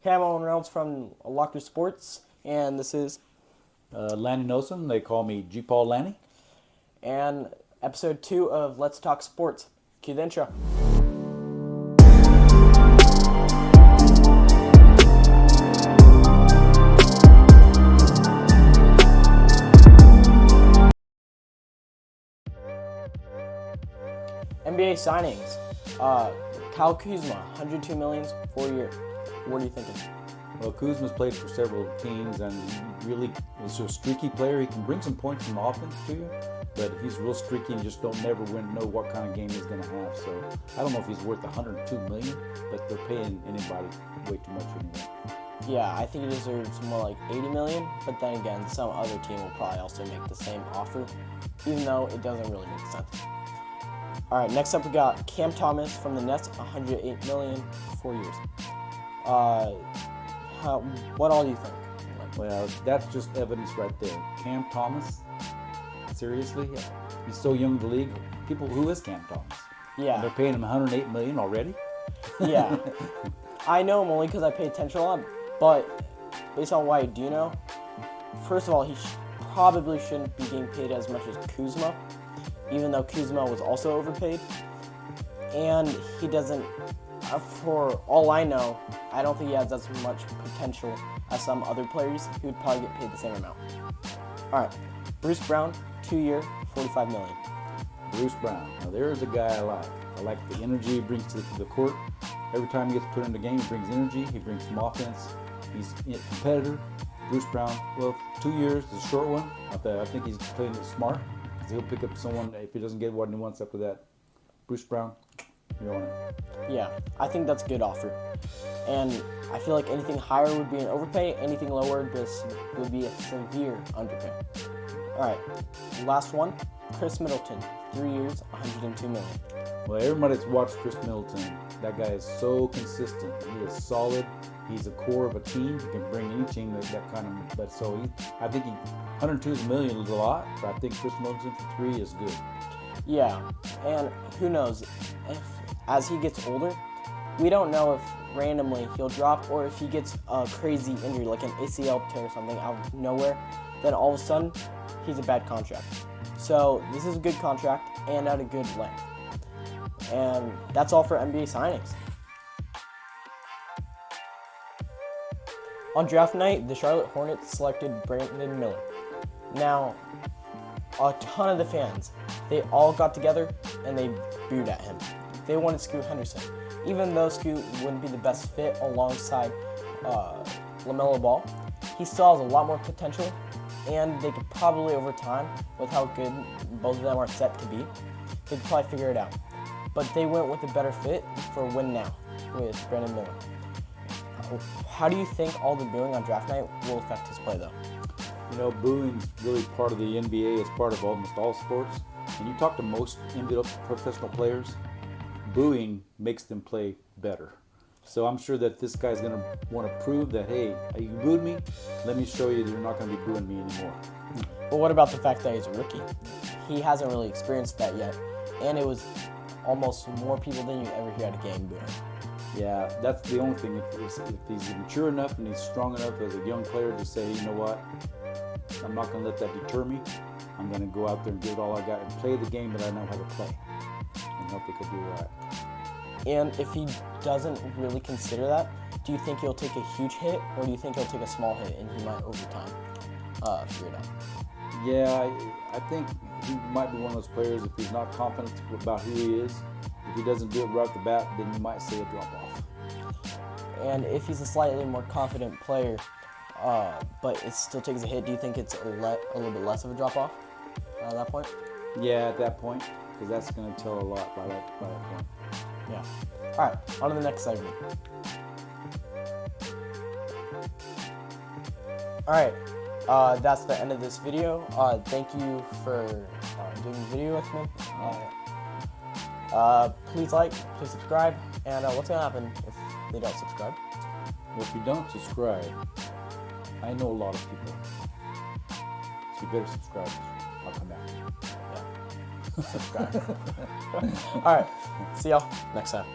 Hey, I'm Owen Reynolds from Locker Sports, and this is Lanny Nelson, they call me G-pa Lanny. and episode 2 of Let's Talk Sports. Cue the intro. NBA signings. Kyle Kuzma, 102 million, 4 years. What are you thinking? Well, Kuzma's played for several teams and he really is a streaky player. He can bring some points from offense to you, but he's real streaky and just don't never know what kind of game he's going to have. So I don't know if he's worth 102 million, but they're paying anybody way too much anyway. Yeah, I think he deserves more like 80 million, but then again, some other team will probably also make the same offer, even though it doesn't really make sense. All right, next up we got Cam Thomas from the Nets, 108 million, 4 years. What all do you think? Well, that's just evidence right there. Cam Thomas, seriously? He's so young in the league. People, who is Cam Thomas? Yeah. And they're paying him 108 million already? Yeah. I know him only because I pay attention a lot, but based on what I do know, first of all, he probably shouldn't be getting paid as much as Kuzma, even though Kuzma was also overpaid. And he doesn't, for all I know, I don't think he has as much potential as some other players who would probably get paid the same amount. All right, Bruce Brown, 2-year, 45 million. Bruce Brown. Now there's a guy I like. I like the energy he brings to the court. Every time he gets put in the game, he brings energy. He brings some offense. He's a competitor. Bruce Brown, well, 2 years is a short one. I think he's playing it smart. He'll pick up someone if he doesn't get what he wants after that. Bruce Brown, you're on it. Yeah, I think that's a good offer. And I feel like anything higher would be an overpay, anything lower would be a severe underpay. All right, last one, Chris Middleton, 3 years, 102 million. Well, everybody's watched Chris Middleton. That guy is so consistent. He is solid. He's a core of a team. He can bring any team that kind of. But so I think 102 million is a lot. But I think Chris Middleton for 3 is good. Yeah, and who knows if as he gets older, we don't know if randomly he'll drop or if he gets a crazy injury like an ACL tear or something out of nowhere. Then all of a sudden, he's a bad contract. So this is a good contract and at a good length. And that's all for NBA signings. On draft night, the Charlotte Hornets selected Brandon Miller. Now, a ton of the fans, they all got together and they booed at him. They wanted Scoot Henderson. Even though Scoot wouldn't be the best fit alongside LaMelo Ball, he still has a lot more potential, and they could probably, over time, with how good both of them are set to be, they could probably figure it out. But they went with a better fit for win now with Brandon Miller. How do you think all the booing on draft night will affect his play, though? You know, booing's really part of the NBA. It's part of almost all sports. And you talk to most NBA professional players, booing makes them play better. So I'm sure that this guy's going to want to prove that, hey, you booed me, let me show you that you're not going to be booing me anymore. But what about the fact that he's a rookie? He hasn't really experienced that yet, and it was almost more people than you ever hear at a game booing. Yeah, that's the only thing. If he's mature enough and he's strong enough as a young player to say, you know what, I'm not going to let that deter me. I'm going to go out there and give it all I got and play the game that I know how to play. And hopefully he'll do all right. And if he doesn't really consider that, do you think he'll take a huge hit, or do you think he'll take a small hit and he might, over time, figure it out? Yeah, I think he might be one of those players, if he's not confident about who he is, if he doesn't do it right off the bat, then you might see a drop-off. And if he's a slightly more confident player, but it still takes a hit, do you think it's a little bit less of a drop-off at that point? Yeah, at that point, because that's going to tell a lot by that point. Yeah. All right, on to the next segment. All right, that's the end of this video. Thank you for doing the video with me. Please like, please subscribe, and what's going to happen if they don't subscribe? Well, if you don't subscribe, I know a lot of people, so you better subscribe. I'll come back. Yeah. Subscribe. All right, see y'all next time.